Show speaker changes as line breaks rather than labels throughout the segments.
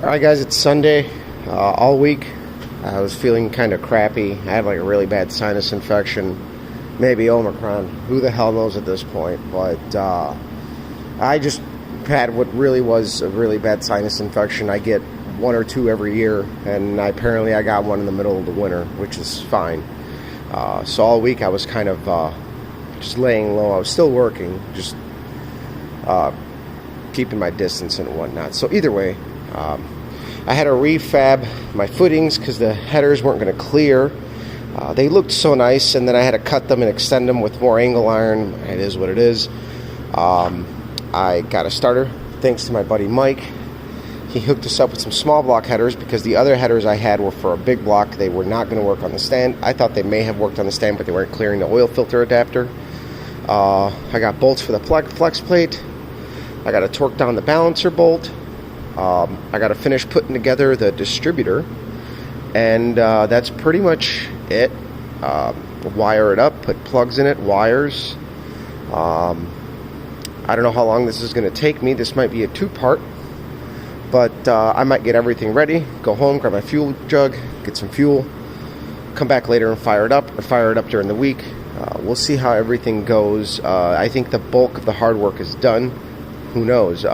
Alright guys, it's Sunday. All week I was feeling kind of crappy. I had like a really bad sinus infection, maybe Omicron, who the hell knows at this point. But I just had what really was a really bad sinus infection. I get one or two every year, and apparently I got one in the middle of the winter, which is fine. So all week I was kind of just laying low. I was still working, just keeping my distance and whatnot. So either way, I had to refab my footings because the headers weren't going to clear. They looked so nice, and then I had to cut them and extend them with more angle iron. It is what it is. I got a starter thanks to my buddy Mike. He hooked us up with some small block headers because the other headers I had were for a big block. They were not going to work on the stand. I thought they may have worked on the stand, but they weren't clearing the oil filter adapter. I got bolts for the flex plate. I got to torque down the balancer bolt. I got to finish putting together the distributor, and that's pretty much it. Wire it up, put plugs in it, wires. I don't know how long this is going to take me. This might be a two-part, but I might get everything ready, go home, grab my fuel jug, get some fuel, come back later and fire it up, or fire it up during the week. We'll see how everything goes. I think the bulk of the hard work is done. Who knows?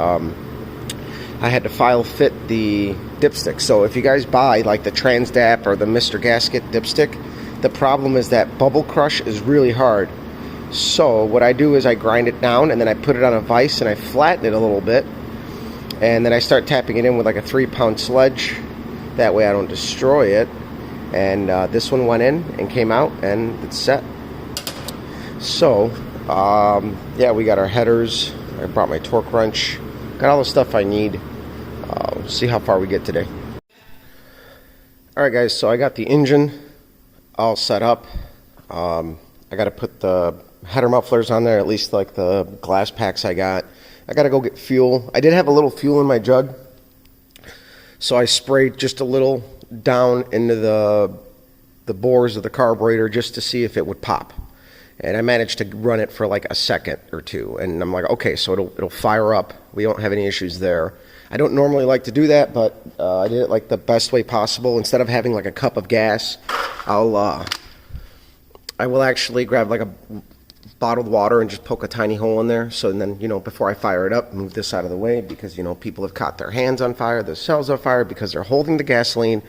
I had to file fit the dipstick. So if you guys buy like the Transdap or the Mr. Gasket dipstick, the problem is that bubble crush is really hard. So what I do is I grind it down, and then I put it on a vise and I flatten it a little bit, and then I start tapping it in with like a 3-pound sledge. That way I don't destroy it. And this one went in and came out, and it's set. So yeah, we got our headers. I brought my torque wrench. Got all the stuff I need. See how far we get today. Alright guys, so I got the engine all set up. I got to put the header mufflers on there, at least like the glass packs I got. I got to go get fuel. I did have a little fuel in my jug, so I sprayed just a little down into the bores of the carburetor just to see if it would pop. And I managed to run it for like a second or two, and I'm like, okay, so it'll fire up. We don't have any issues there. I don't normally like to do that, but I did it like the best way possible. Instead of having like a cup of gas, I will actually grab like a bottled water and just poke a tiny hole in there. So and then, before I fire it up, move this out of the way because, people have caught their hands on fire, their cells on fire because they're holding the gasoline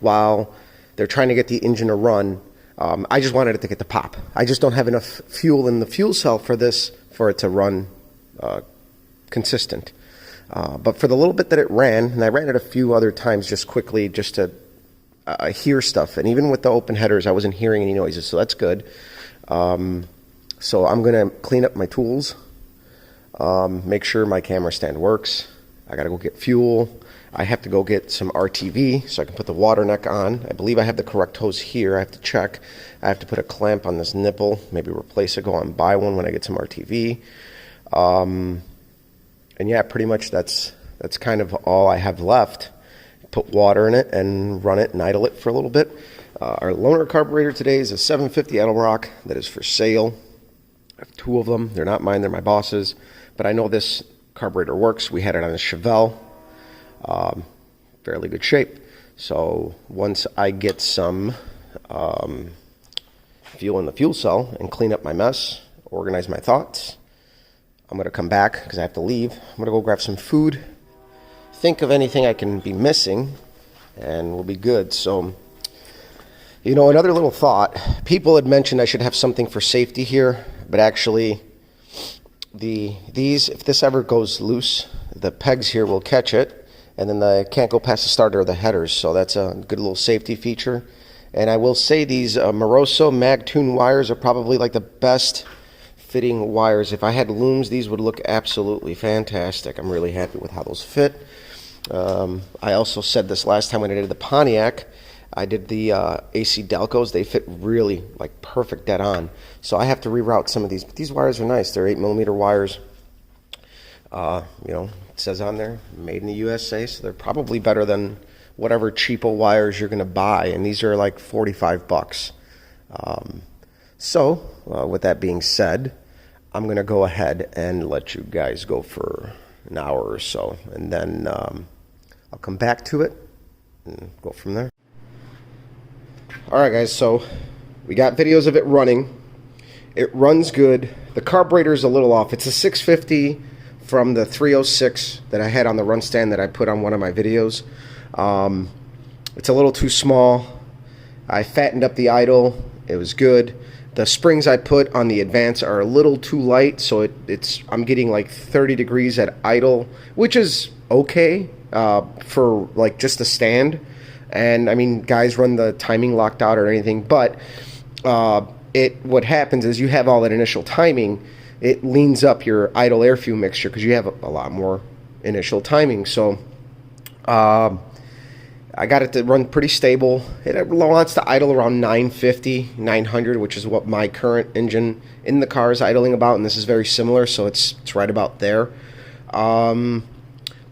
while they're trying to get the engine to run. I just wanted it to get the pop. I just don't have enough fuel in the fuel cell for it to run consistent. But for the little bit that it ran, and I ran it a few other times just quickly just to hear stuff. And even with the open headers, I wasn't hearing any noises, so that's good. So I'm going to clean up my tools, make sure my camera stand works. I got to go get fuel. I have to go get some RTV so I can put the water neck on. I believe I have the correct hose here. I have to check. I have to put a clamp on this nipple, maybe replace it, go out and buy one when I get some RTV. And yeah, pretty much that's kind of all I have left. Put water in it and run it and idle it for a little bit. Our loaner carburetor today is a 750 Edelbrock that is for sale. I have 2 of them. They're not mine, they're my boss's. But I know this carburetor works. We had it on a Chevelle. Fairly good shape. So once I get some fuel in the fuel cell and clean up my mess, organize my thoughts, I'm going to come back because I have to leave. I'm going to go grab some food, think of anything I can be missing, and we'll be good. So, another little thought. People had mentioned I should have something for safety here, but actually these, if this ever goes loose, the pegs here will catch it. And then I can't go past the starter or the headers, so that's a good little safety feature. And I will say these Moroso Magtune wires are probably like the best fitting wires. If I had looms, these would look absolutely fantastic. I'm really happy with how those fit. I also said this last time when I did the Pontiac. I did the AC Delcos. They fit really like perfect dead on. So I have to reroute some of these. But these wires are nice. They're 8mm wires. It says on there, made in the USA, so they're probably better than whatever cheapo wires you're going to buy, and these are like $45. So, with that being said, I'm going to go ahead and let you guys go for an hour or so, and then I'll come back to it and go from there. Alright guys, so we got videos of it running. It runs good. The carburetor is a little off. It's a 650 from the 306 that I had on the run stand that I put on one of my videos. It's a little too small. I fattened up the idle. It was good. The springs I put on the Advance are a little too light, so I'm getting like 30 degrees at idle, which is okay for like just a stand. And I mean, guys run the timing locked out or anything, but what happens is you have all that initial timing, it leans up your idle air fuel mixture because you have a lot more initial timing. So I got it to run pretty stable. It wants to idle around 950, 900, which is what my current engine in the car is idling about, and this is very similar, so it's right about there.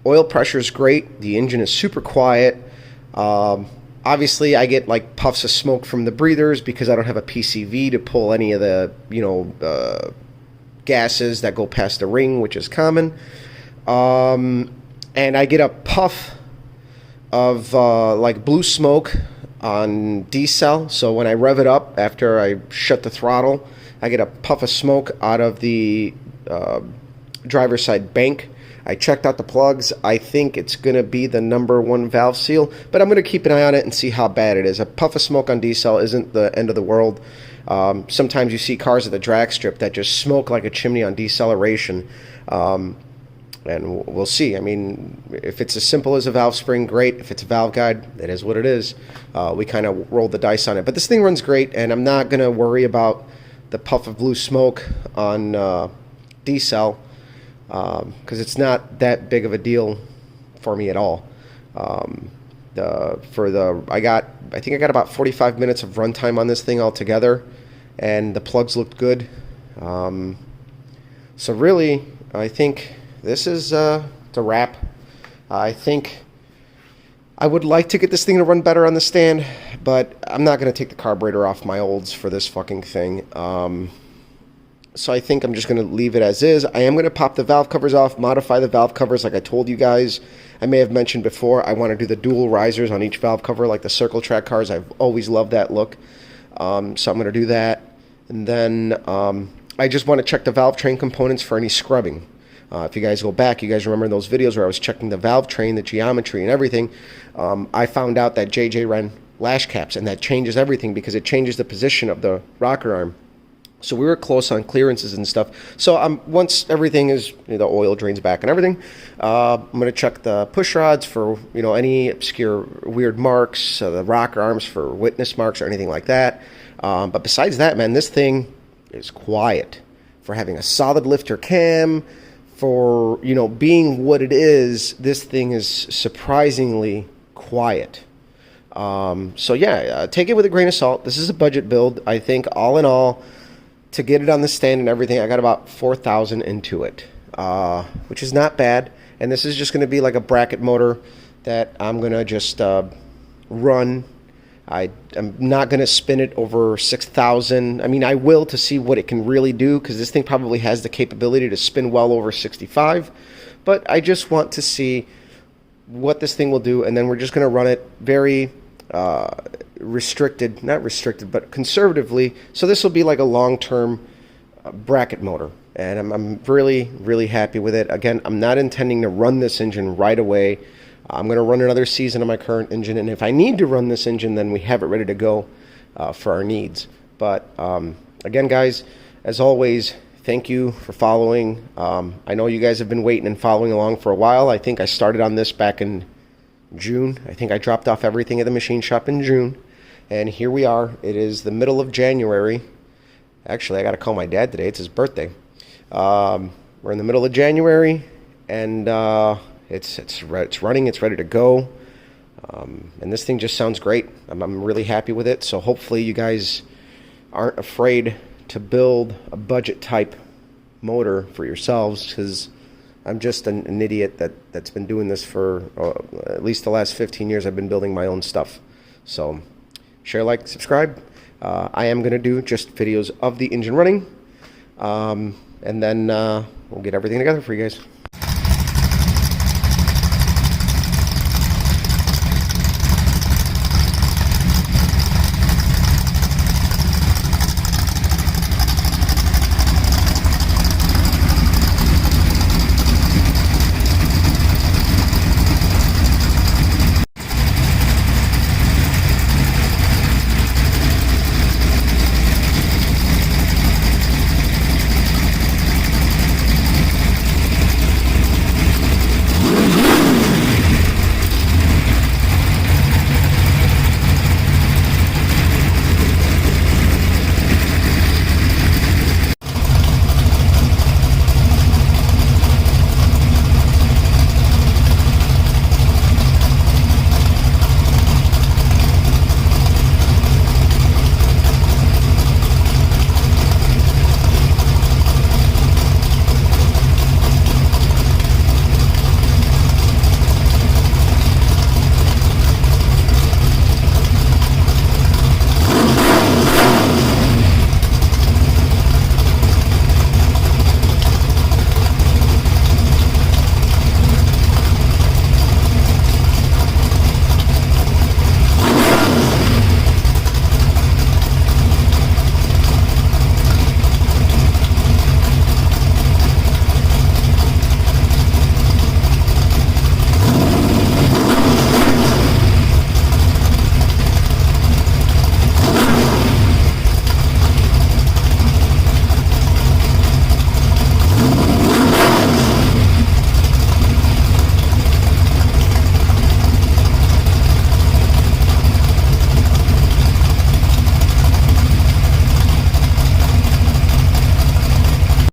Oil pressure is great. The engine is super quiet. Obviously, I get like puffs of smoke from the breathers because I don't have a PCV to pull any of the gases that go past the ring, which is common. And I get a puff of like blue smoke on D-cell. So when I rev it up after I shut the throttle, I get a puff of smoke out of the driver's side bank. I checked out the plugs. I think it's going to be the #1 valve seal, but I'm going to keep an eye on it and see how bad it is. A puff of smoke on D-cell isn't the end of the world. Sometimes you see cars at the drag strip that just smoke like a chimney on deceleration. And we'll see. I mean, if it's as simple as a valve spring, great. If it's a valve guide, it is what it is. We kind of rolled the dice on it. But this thing runs great, and I'm not going to worry about the puff of blue smoke on D-cell because it's not that big of a deal for me at all. I think I got about 45 minutes of runtime on this thing altogether, and the plugs looked good. So really, I think this is the wrap. I think I would like to get this thing to run better on the stand, but I'm not going to take the carburetor off my olds for this fucking thing. So I think I'm just going to leave it as is. I am going to pop the valve covers off, modify the valve covers like I told you guys. I may have mentioned before, I want to do the dual risers on each valve cover like the Circle Track cars. I've always loved that look. So I'm going to do that. And then I just want to check the valve train components for any scrubbing. If you guys go back, you guys remember those videos where I was checking the valve train, the geometry, and everything. I found out that JJ ran lash caps, and that changes everything because it changes the position of the rocker arm. So we were close on clearances and stuff. So once everything is, the oil drains back and everything, I'm going to check the push rods for any obscure weird marks, the rocker arms for witness marks or anything like that. But besides that, man, this thing is quiet for having a solid lifter cam. For being what it is, this thing is surprisingly quiet. So yeah, take it with a grain of salt. This is a budget build. I think all in all, to get it on the stand and everything, I got about $4,000 into it, which is not bad. And this is just going to be like a bracket motor that I'm going to just run. I'm not going to spin it over 6,000. I mean, I will to see what it can really do because this thing probably has the capability to spin well over 65. But I just want to see what this thing will do, and then we're just going to run it very not restricted, but conservatively. So this will be like a long-term bracket motor, and I'm really, really happy with it. Again, I'm not intending to run this engine right away. I'm going to run another season of my current engine, and if I need to run this engine, then we have it ready to go for our needs. But again, guys, as always, thank you for following. I know you guys have been waiting and following along for a while. I think I started on this back in June. I think I dropped off everything at the machine shop in June, and here we are. It is the middle of January. Actually, I got to call my dad today. It's his birthday. We're in the middle of January, and it's running. It's ready to go. And this thing just sounds great. I'm really happy with it. So hopefully you guys aren't afraid to build a budget type motor for yourselves, because I'm just an idiot that's been doing this for at least the last 15 years. I've been building my own stuff. So share, like, subscribe. I am going to do just videos of the engine running. And then we'll get everything together for you guys.